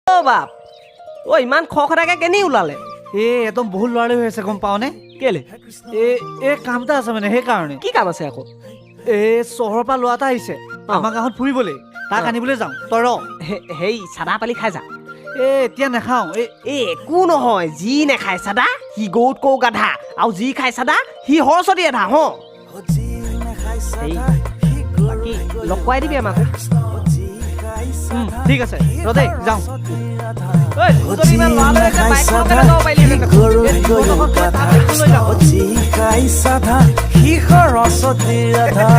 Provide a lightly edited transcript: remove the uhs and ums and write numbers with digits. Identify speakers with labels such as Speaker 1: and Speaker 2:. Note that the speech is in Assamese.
Speaker 1: অ বাপ ঐ ইমান খৰখেদাকে কেনি ওলালে
Speaker 2: একদম বহুত লৰালি হৈ আছে গম পাওনে
Speaker 1: কেলে
Speaker 2: এই কাম এটা আছে মানে সেইকাৰণে
Speaker 1: কি কাম আছে আকৌ
Speaker 2: চহৰৰ পৰা ল'ৰা এটা আহিছে আমাৰ গাঁৱত ফুৰিবলৈ তাক আনিবলৈ যাওঁ তই ৰ
Speaker 1: হেই চাদা পালি খাই যা
Speaker 2: এতিয়া নাখাওঁ
Speaker 1: একো নহয় যি নেখায় চাদা সি গৰুতকৈ গাধা আৰু যি খাই চাদা সি সৰস্বতী আধা হ বাকী লগ কৰাই দিবি আমাক
Speaker 2: ঠিক আছে ৰ দেই যাওঁ
Speaker 3: সৰস্বতী ৰাধা